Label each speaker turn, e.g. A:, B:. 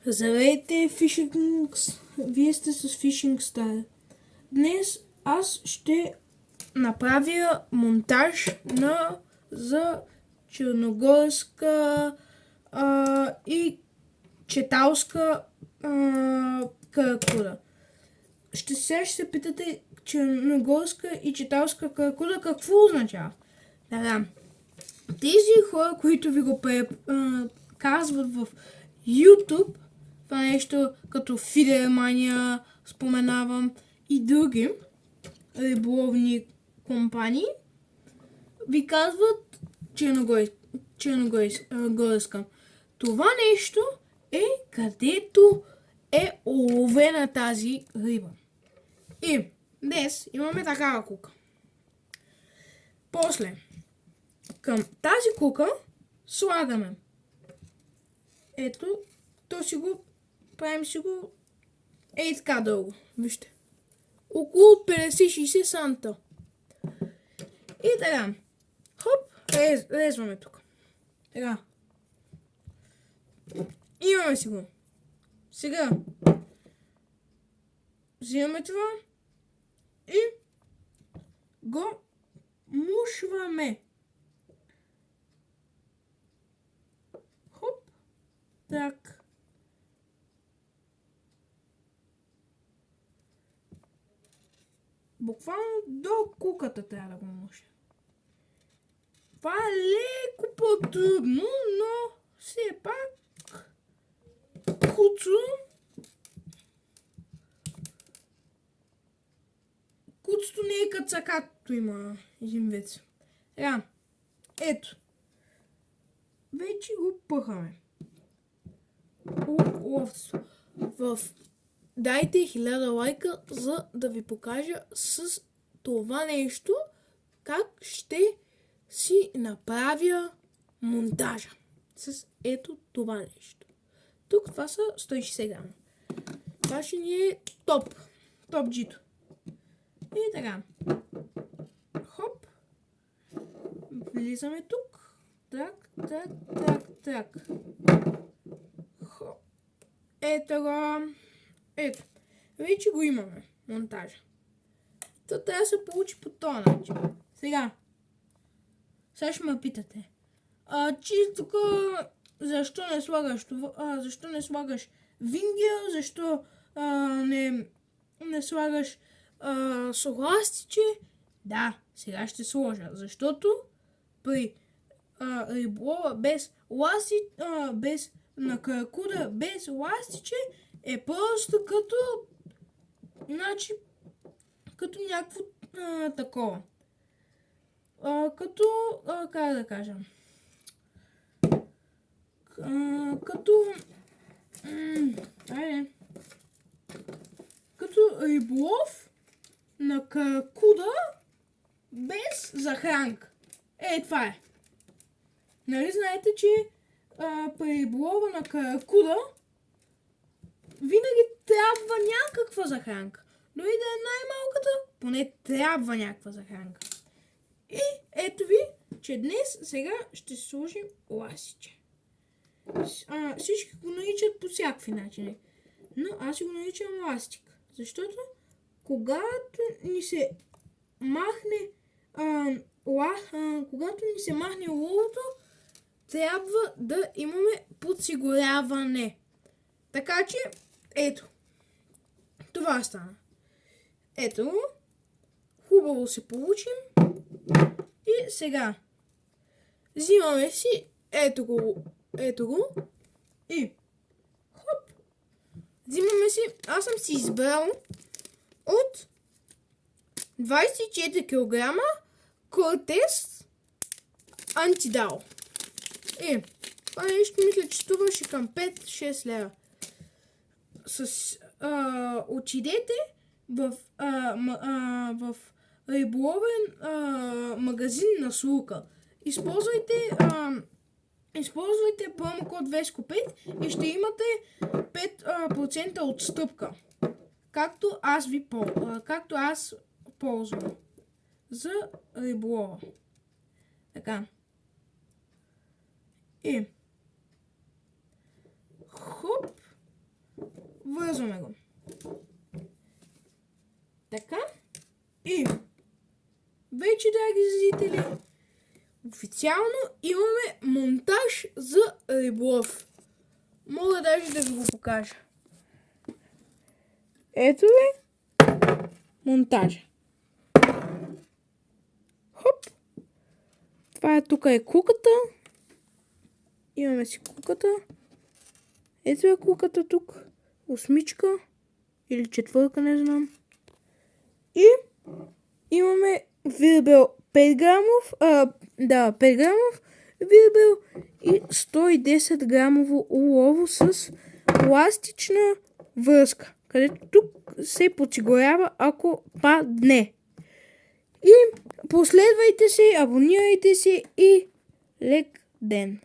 A: Здравейте, Фишингс! Вие сте с Фишинг Стар. Днес аз ще направя монтаж за черногорска и читалска каракула. Сега ще се питате черногорска и читалска каракула какво означава? Да. Тези хора, които ви го казват в YouTube, това нещо като Фидермания споменавам и други риболовни компании, ви казват черногорска. Това нещо е където е уловена тази риба. И днес имаме такава кука. После към тази кука слагаме. Ето, правим си го така дълго. Вижте. Около 50-60 санта. И така. Хоп, резваме тук. Така. Имаме си го. Сега взимаме това и го мушваме. Хоп. Так. Буквално до куката трябва да го муша. Това е леко по-трудно, но все пак куцото не е кацакато, има един вид. Сега, ето. Вече го пъхаме. Дайте 1000 лайка, за да ви покажа с това нещо как ще си направя монтажа. С ето това нещо. Тук това са 160 грама. Това ще ни е топ джито. И така. Хоп. Влизаме тук. Так. Хоп. Ето го. Ето. Вече го имаме. Монтажа. То трябва да се получи по този начин. Сега ще ме питате. Тук защо не слагаш това? Защо не слагаш вингер? Защо не слагаш ластиче? Да, сега ще сложа. Защото при риболова без на каракула без ластиче е просто като някакво такова. Как да кажа? Като риболов на каракуда без захранка. Това е. Нали знаете, че при риболова на каракуда винаги трябва някаква захранка. Дори да е най-малката, поне трябва някаква захранка. И ето ви, че днес сега ще сложим ласиче. Всички го наричат по всякакви начини. Но аз си го наричам ластик. Защото когато ни се махне ловото, трябва да имаме подсигуряване. Така че, ето. Това стана. Ето. Хубаво се получим. И сега взимаме си ето го и хоп. Взимаме си, аз съм си избрал от 24 кг Кортес Антидал. И това нещо мисля, че струваше към 5-6 лева. Отидете в риболовен магазин на Слука. Използвайте промокод VESCO5 и ще имате 5% отстъпка. Както аз ползвам за риболова. Така. И хоп. вързваме го. Така. И вече, драги зрители, официално имаме монтаж за риболов. Мога даже да ви го покажа. Ето ви монтажа. Хоп! Това е, тук е куката. Имаме си куката. Ето е куката тук. Осмичка. Или четвърка, не знам. И имаме вирбел 5 грамов. 5 грамов вирбел и 110 грамово улово с пластична връзка, където тук се подсигурява, ако падне. И последвайте се, абонирайте се и лек ден!